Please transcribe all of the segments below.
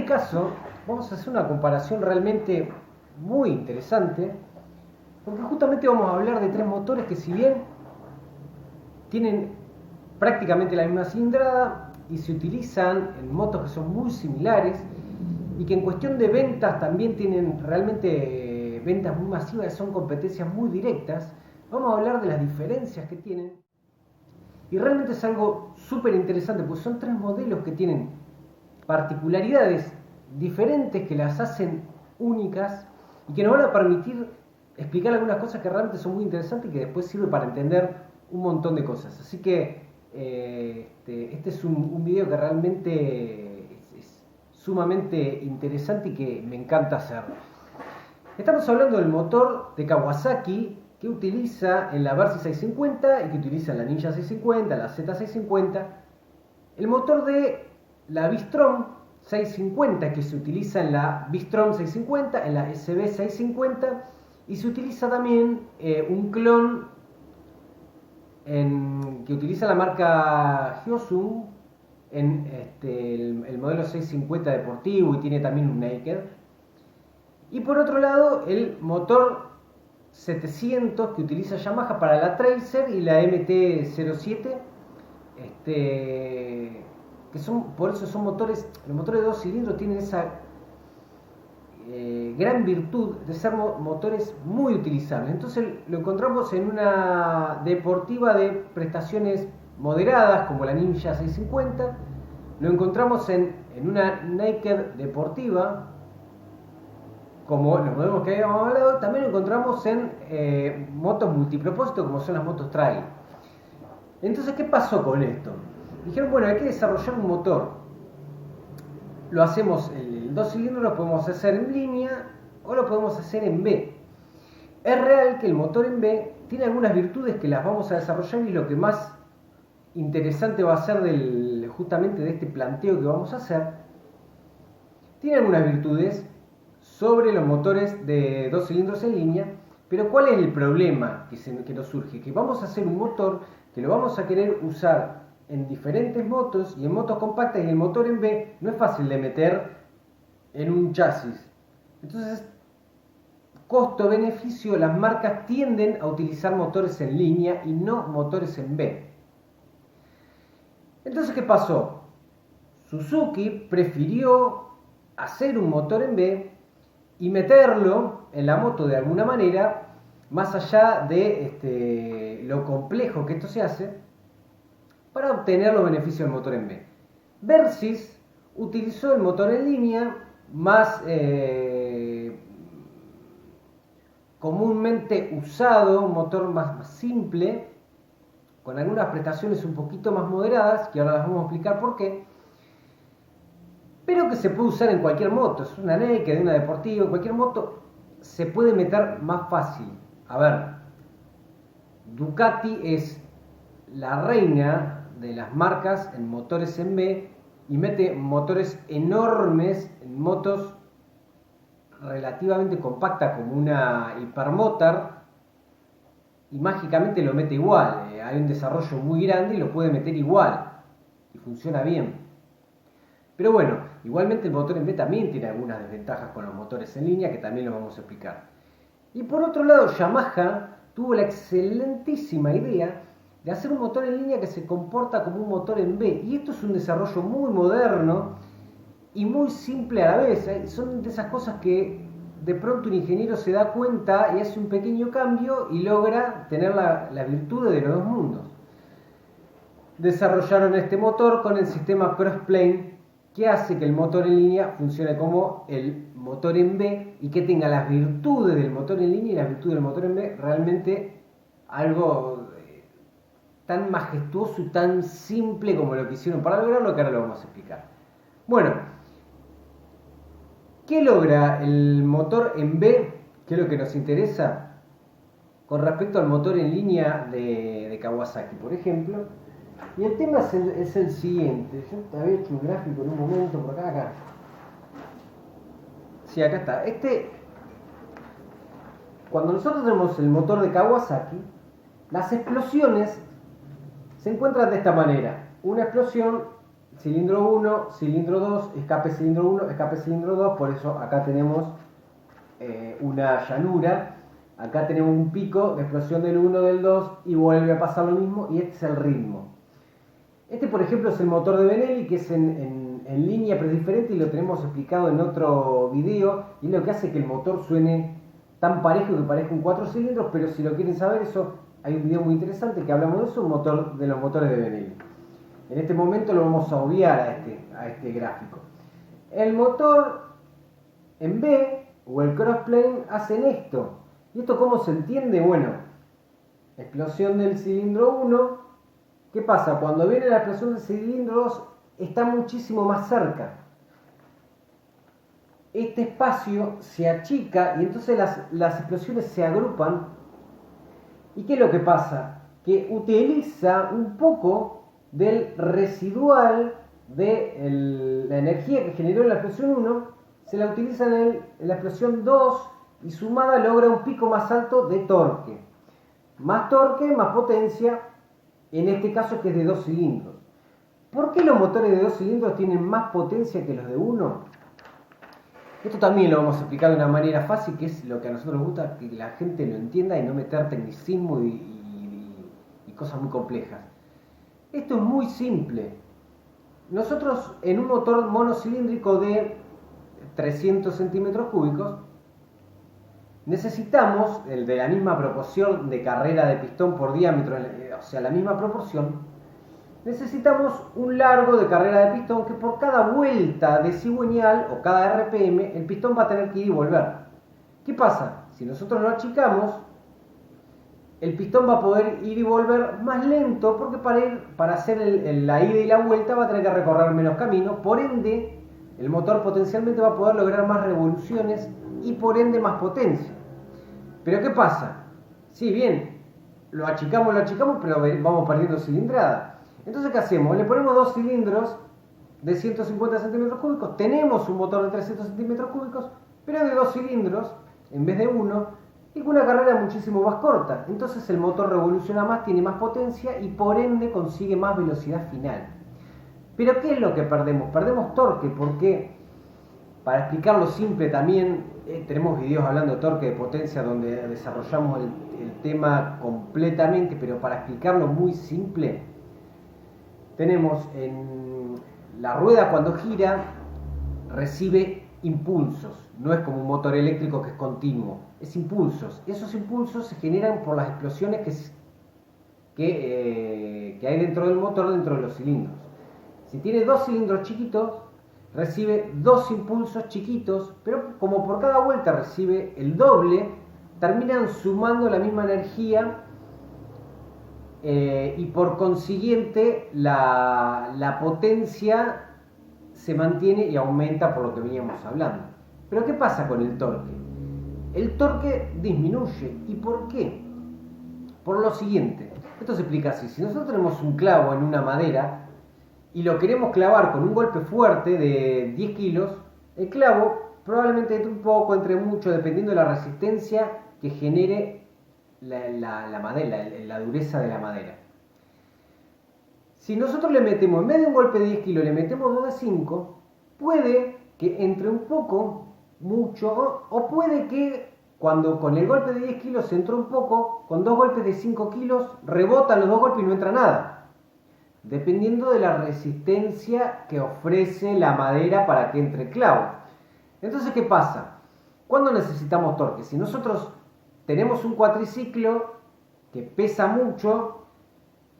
caso vamos a hacer una comparación realmente muy interesante, porque justamente vamos a hablar de tres motores que, si bien tienen prácticamente la misma cilindrada y se utilizan en motos que son muy similares, y que en cuestión de ventas también tienen realmente ventas muy masivas, son competencias muy directas, vamos a hablar de las diferencias que tienen. Y realmente es algo súper interesante, porque son tres modelos que tienen particularidades diferentes que las hacen únicas y que nos van a permitir explicar algunas cosas que realmente son muy interesantes y que después sirve para entender un montón de cosas. Así que este es un video que realmente es sumamente interesante y que me encanta hacer. Estamos hablando del motor de Kawasaki que utiliza en la Versys 650 y que utiliza en la Ninja 650, la Z650, el motor de la V-Strom 650 que se utiliza en la V-Strom 650, en la SB 650, y se utiliza también un clon que utiliza la marca Hyosung en el modelo 650 deportivo, y tiene también un naked. Y por otro lado, el motor 700 que utiliza Yamaha para la Tracer y la MT-07, que son, por eso son motores, los motores de 2 cilindros tienen esa gran virtud de ser motores muy utilizables. Entonces lo encontramos en una deportiva de prestaciones moderadas como la Ninja 650, lo encontramos en una naked deportiva como los modelos que habíamos hablado, también lo encontramos en motos multipropósito como son las motos trail. Entonces, ¿qué pasó con esto? Dijeron, bueno, hay que desarrollar un motor. Lo hacemos, el 2 cilindros lo podemos hacer en línea o lo podemos hacer en B. Es real que el motor en B tiene algunas virtudes que las vamos a desarrollar, y lo que más interesante va a ser justamente de este planteo que vamos a hacer, tiene algunas virtudes sobre los motores de 2 cilindros en línea. Pero ¿cuál es el problema que nos surge? Que vamos a hacer un motor que lo vamos a querer usar en diferentes motos y en motos compactas, y el motor en B no es fácil de meter en un chasis. Entonces, costo-beneficio, las marcas tienden a utilizar motores en línea y no motores en B. Entonces, ¿qué pasó? Suzuki prefirió hacer un motor en B y meterlo en la moto de alguna manera, más allá de lo complejo que esto se hace, para obtener los beneficios del motor en B. Versys utilizó el motor en línea más comúnmente usado, un motor más simple, con algunas prestaciones un poquito más moderadas, que ahora las vamos a explicar por qué, pero que se puede usar en cualquier moto. Es una naked, una deportiva, cualquier moto se puede meter más fácil. A ver, Ducati es la reina de las marcas en motores en B y mete motores enormes en motos relativamente compactas como una Hypermotard, y mágicamente lo mete igual. Hay un desarrollo muy grande y lo puede meter igual y funciona bien. Pero bueno, igualmente el motor en B también tiene algunas desventajas con los motores en línea, que también lo vamos a explicar. Y por otro lado, Yamaha tuvo la excelentísima idea de hacer un motor en línea que se comporta como un motor en B. Y esto es un desarrollo muy moderno y muy simple a la vez. Son de esas cosas que de pronto un ingeniero se da cuenta y hace un pequeño cambio y logra tener la virtud de los dos mundos. Desarrollaron este motor con el sistema Crossplane, que hace que el motor en línea funcione como el motor en B y que tenga las virtudes del motor en línea y las virtudes del motor en B. Realmente algo tan majestuoso y tan simple como lo que hicieron para lograrlo, que ahora lo vamos a explicar. Bueno, ¿qué logra el motor en B? ¿Qué es lo que nos interesa con respecto al motor en línea de Kawasaki, por ejemplo? Y el tema es el siguiente. Yo te había hecho un gráfico en un momento por acá. Sí, acá está. Cuando nosotros tenemos el motor de Kawasaki, las explosiones se encuentran de esta manera. Una explosión cilindro 1, cilindro 2, escape cilindro 1, escape cilindro 2, por eso acá tenemos una llanura, acá tenemos un pico de explosión del 1, del 2 y vuelve a pasar lo mismo y este es el ritmo. Este por ejemplo es el motor de Benelli, que es en línea pero es diferente y lo tenemos explicado en otro video, y es lo que hace que el motor suene tan parejo que parezca un 4 cilindros, pero si lo quieren saber eso, hay un video muy interesante que hablamos de eso, un motor, de los motores de Benelli. En este momento lo vamos a obviar a este gráfico. El motor en B o el crossplane hacen esto. ¿Y esto cómo se entiende? Bueno, explosión del cilindro 1. ¿Qué pasa? Cuando viene la explosión del cilindro 2 está muchísimo más cerca. Este espacio se achica y entonces las explosiones se agrupan. ¿Y qué es lo que pasa? Que utiliza un poco del residual de la energía que generó en la explosión 1, se la utiliza en la explosión 2 y sumada logra un pico más alto de torque. Más torque, más potencia, en este caso que es de 2 cilindros. ¿Por qué los motores de 2 cilindros tienen más potencia que los de 1? Esto también lo vamos a explicar de una manera fácil, que es lo que a nosotros nos gusta, que la gente lo entienda y no meter tecnicismo y cosas muy complejas. Esto es muy simple. Nosotros en un motor monocilíndrico de 300 centímetros cúbicos necesitamos el de la misma proporción de carrera de pistón por diámetro, o sea, la misma proporción. Necesitamos un largo de carrera de pistón que por cada vuelta de cigüeñal o cada RPM el pistón va a tener que ir y volver. ¿Qué pasa? Si nosotros lo achicamos, el pistón va a poder ir y volver más lento porque para hacer la ida y la vuelta va a tener que recorrer menos camino, por ende el motor potencialmente va a poder lograr más revoluciones y por ende más potencia. Pero ¿qué pasa? Sí, bien, lo achicamos, pero vamos perdiendo cilindrada. Entonces, ¿qué hacemos? Le ponemos 2 cilindros de 150 centímetros cúbicos, tenemos un motor de 300 centímetros cúbicos, pero de 2 cilindros en vez de 1, y con una carrera muchísimo más corta. Entonces el motor revoluciona más, tiene más potencia y por ende consigue más velocidad final. Pero ¿qué es lo que perdemos? Perdemos torque, porque para explicarlo simple también, tenemos videos hablando de torque, de potencia, donde desarrollamos el tema completamente, pero para explicarlo muy simple, tenemos en la rueda cuando gira, recibe impulsos, no es como un motor eléctrico que es continuo, es impulsos. Esos impulsos se generan por las explosiones que hay dentro del motor, dentro de los cilindros. Si tiene 2 cilindros chiquitos, recibe 2 impulsos chiquitos, pero como por cada vuelta recibe el doble, terminan sumando la misma energía y por consiguiente la potencia se mantiene y aumenta por lo que veníamos hablando. Pero ¿qué pasa con el torque? El torque disminuye. ¿Y por qué? Por lo siguiente. Esto se explica así. Si nosotros tenemos un clavo en una madera y lo queremos clavar con un golpe fuerte de 10 kilos, el clavo probablemente entre un poco, entre mucho, dependiendo de la resistencia que genere la madera, la dureza de la madera. Si nosotros le metemos, en vez de un golpe de 10 kilos, le metemos 2 de 5, puede que entre un poco, mucho, o puede que cuando con el golpe de 10 kilos entró un poco, con 2 golpes de 5 kilos, rebotan los 2 golpes y no entra nada. Dependiendo de la resistencia que ofrece la madera para que entre el clavo. Entonces, ¿qué pasa? ¿Cuándo necesitamos torque? Si nosotros tenemos un cuatriciclo que pesa mucho,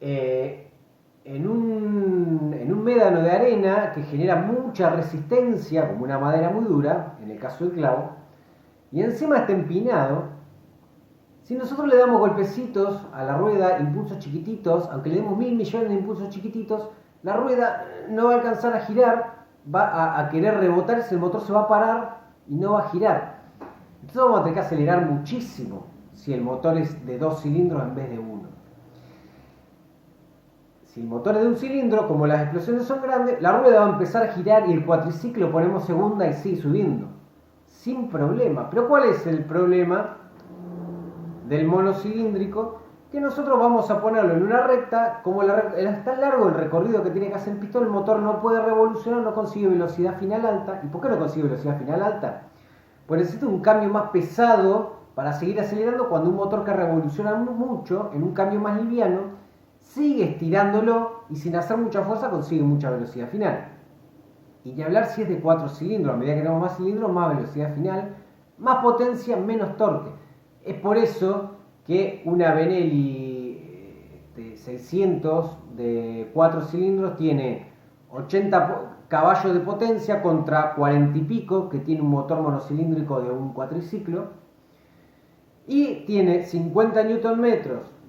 en un médano de arena que genera mucha resistencia, como una madera muy dura, en el caso del clavo, y encima está empinado, si nosotros le damos golpecitos a la rueda, impulsos chiquititos, aunque le demos 1000 millones de impulsos chiquititos, la rueda no va a alcanzar a girar, va a querer rebotarse, el motor se va a parar y no va a girar. Entonces vamos a tener que acelerar muchísimo si el motor es de 2 cilindros en vez de 1. Si el motor es de un cilindro, como las explosiones son grandes, la rueda va a empezar a girar y el cuatriciclo ponemos segunda y sigue subiendo. Sin problema. Pero ¿cuál es el problema del monocilíndrico? que nosotros vamos a ponerlo en una recta. Como es tan largo el recorrido que tiene que hacer el pistón, el motor no puede revolucionar, no consigue velocidad final alta. ¿Y por qué no consigue velocidad final alta? Pues necesita un cambio más pesado para seguir acelerando, cuando un motor que revoluciona mucho, en un cambio más liviano, sigue estirándolo y sin hacer mucha fuerza consigue mucha velocidad final. Y ni hablar si es de 4 cilindros, a medida que tenemos más cilindros, más velocidad final, más potencia, menos torque. Es por eso que una Benelli 600 de 4 cilindros tiene 80 caballos de potencia contra 40 y pico que tiene un motor monocilíndrico de un cuatriciclo, y tiene 50 Nm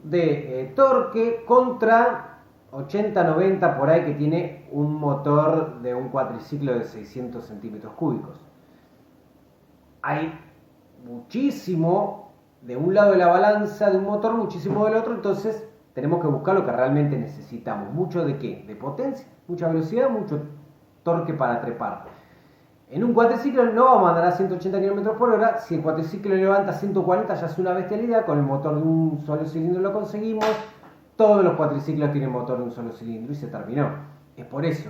de torque contra 80-90 por ahí que tiene un motor de un cuatriciclo de 600 centímetros cúbicos. Hay muchísimo de un lado de la balanza de un motor, muchísimo del otro, entonces tenemos que buscar lo que realmente necesitamos. ¿Mucho de qué? De potencia, mucha velocidad, mucho torque para trepar. En un cuatriciclo no vamos a andar a 180 km por hora. Si el cuatriciclo levanta 140 ya es una bestialidad. Con el motor de un solo cilindro lo conseguimos. Todos los cuatriciclos tienen motor de un solo cilindro y se terminó. Es por eso.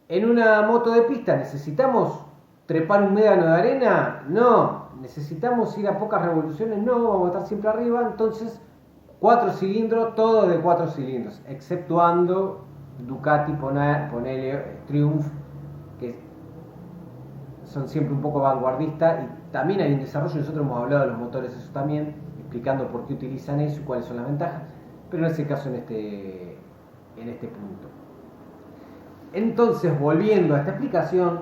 En una moto de pista, ¿necesitamos trepar un médano de arena? No. ¿Necesitamos ir a pocas revoluciones? No, vamos a estar siempre arriba. Entonces, 4 cilindros, todos de 4 cilindros, exceptuando Ducati, ponele Triumph, que son siempre un poco vanguardistas, y también hay un desarrollo. Nosotros hemos hablado de los motores, eso también, explicando por qué utilizan eso y cuáles son las ventajas, pero no es el caso en este punto. Entonces, volviendo a esta explicación,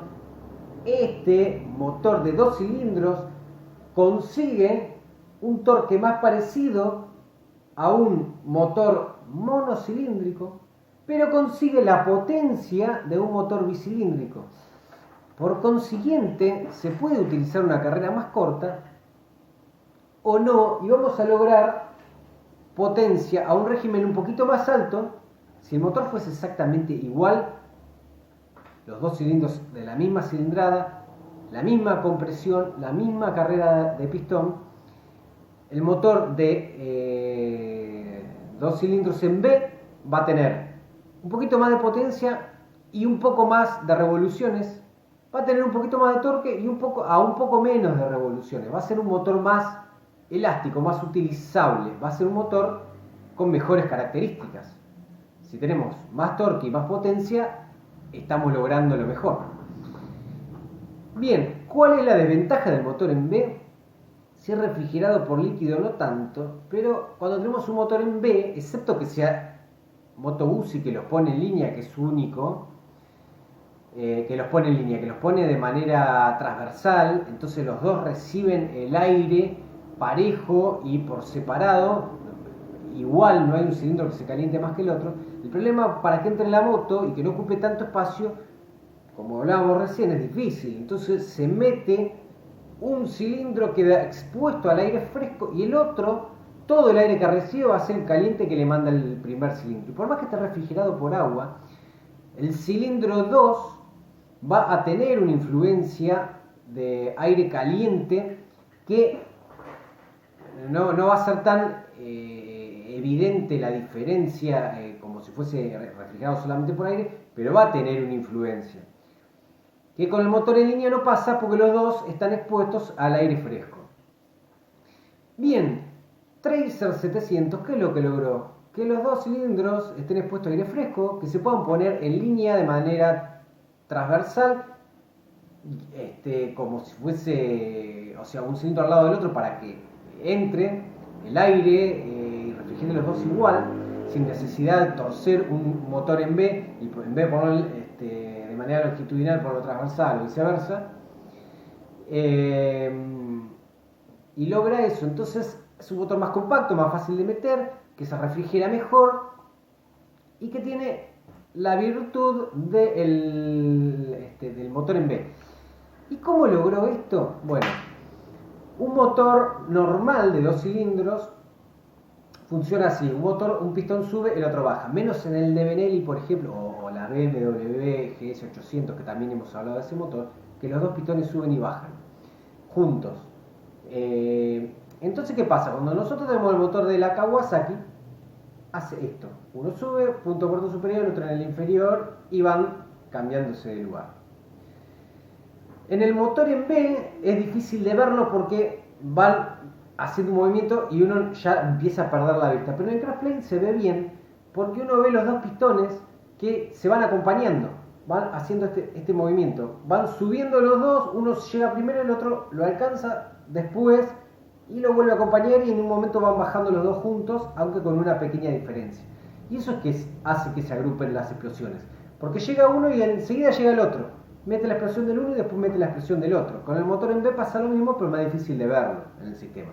este motor de 2 cilindros consigue un torque más parecido a un motor monocilíndrico, pero consigue la potencia de un motor bicilíndrico. Por consiguiente, se puede utilizar una carrera más corta o no, y vamos a lograr potencia a un régimen un poquito más alto. Si el motor fuese exactamente igual, los 2 cilindros de la misma cilindrada, la misma compresión, la misma carrera de pistón, el motor de 2 cilindros en B va a tener un poquito más de potencia y un poco más de revoluciones. Va a tener un poquito más de torque y un poco menos de revoluciones. Va a ser un motor más elástico, más utilizable. Va a ser un motor con mejores características. Si tenemos más torque y más potencia, estamos logrando lo mejor. Bien, ¿cuál es la desventaja del motor en B? Si es refrigerado por líquido, no tanto, pero cuando tenemos un motor en B, excepto que sea Moto Guzzi, que los pone en línea, que es único, que los pone de manera transversal, entonces los dos reciben el aire parejo y por separado, igual, no hay un cilindro que se caliente más que el otro. El problema para que entre en la moto y que no ocupe tanto espacio, como hablábamos recién, es difícil. Entonces se mete un cilindro, queda expuesto al aire fresco, y el otro, todo el aire que recibe va a ser el caliente que le manda el primer cilindro. Y por más que esté refrigerado por agua, el cilindro 2 va a tener una influencia de aire caliente que no va a ser tan evidente la diferencia como si fuese refrigerado solamente por aire, pero va a tener una influencia. Que con el motor en línea no pasa porque los dos están expuestos al aire fresco. Bien, Tracer 700, ¿qué es lo que logró? Que los 2 cilindros estén expuestos a aire fresco, que se puedan poner en línea de manera transversal, como si fuese, o sea, un cilindro al lado del otro para que entre el aire y refrigere los dos igual, sin necesidad de torcer un motor en B y en vez de ponerlo de manera longitudinal por lo transversal o viceversa, y logra eso. Entonces es un motor más compacto, más fácil de meter, que se refrigera mejor y que tiene la virtud del motor en B. ¿Y cómo logró esto? Bueno, un motor normal de 2 cilindros funciona así: un pistón sube, el otro baja, menos en el de Benelli, por ejemplo, o la BMW GS800, que también hemos hablado de ese motor, que los dos pistones suben y bajan juntos. Entonces, ¿qué pasa? Cuando nosotros tenemos el motor de la Kawasaki, hace esto. Uno sube, punto puerto superior, el otro en el inferior y van cambiándose de lugar. En el motor en B es difícil de verlo porque van haciendo un movimiento y uno ya empieza a perder la vista. Pero en el crossplane se ve bien porque uno ve los dos pistones que se van acompañando, van haciendo este movimiento. Van subiendo los dos, uno llega primero, el otro lo alcanza después y lo vuelve a acompañar y en un momento van bajando los dos juntos, aunque con una pequeña diferencia. Y eso es que hace que se agrupen las explosiones. Porque llega uno y enseguida llega el otro. Mete la explosión del uno y después mete la explosión del otro. Con el motor en B pasa lo mismo, pero más difícil de verlo en el sistema.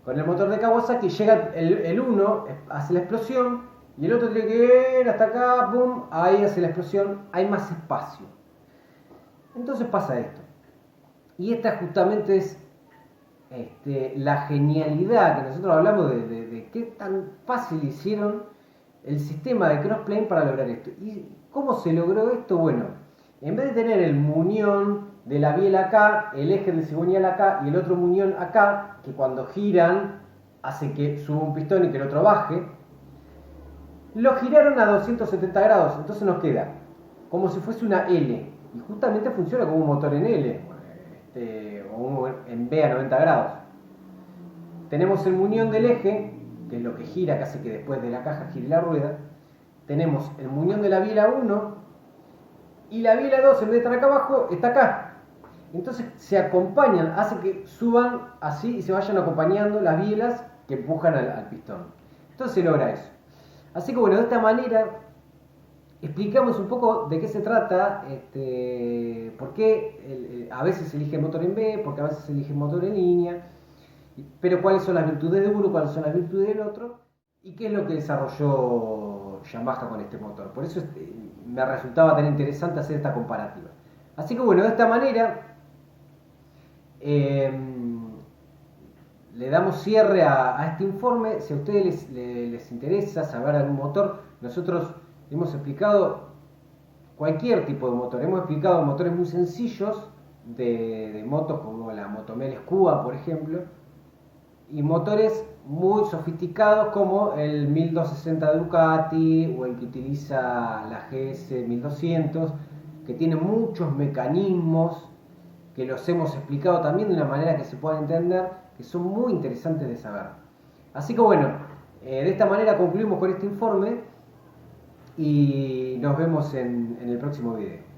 Con el motor de Kawasaki llega el uno, hace la explosión, y el otro tiene que ir hasta acá, boom, ahí hace la explosión, hay más espacio. Entonces pasa esto. Y esta justamente es la genialidad que nosotros hablamos de qué tan fácil hicieron el sistema de crossplane para lograr esto. ¿Y cómo se logró esto? Bueno, en vez de tener el muñón de la biela acá, el eje del cigüeñal acá y el otro muñón acá, que cuando giran hace que suba un pistón y que el otro baje, lo giraron a 270 grados, entonces nos queda como si fuese una L, y justamente funciona como un motor en L, o en B a 90 grados. Tenemos el muñón del eje, que es lo que gira, que hace que después de la caja gire la rueda. Tenemos el muñón de la biela 1, y la biela 2, en vez de estar acá abajo, está acá. Entonces se acompañan, hace que suban así y se vayan acompañando las bielas que empujan al pistón. Entonces se logra eso. Así que bueno, de esta manera explicamos un poco de qué se trata, por qué a veces se elige el motor en B, porque a veces se elige el motor en línea, pero cuáles son las virtudes de uno, cuáles son las virtudes del otro, y qué es lo que desarrolló Yamaha con este motor. Por eso me resultaba tan interesante hacer esta comparativa. Así que bueno, de esta manera le damos cierre a este informe. Si a ustedes les interesa saber algún motor, nosotros hemos explicado cualquier tipo de motor. Hemos explicado motores muy sencillos de motos como la Motomel Scuba, por ejemplo, y motores muy sofisticados como el 1260 de Ducati o el que utiliza la GS 1200, que tiene muchos mecanismos que los hemos explicado también de una manera que se pueda entender, que son muy interesantes de saber. Así que bueno, de esta manera concluimos con este informe y nos vemos en el próximo video.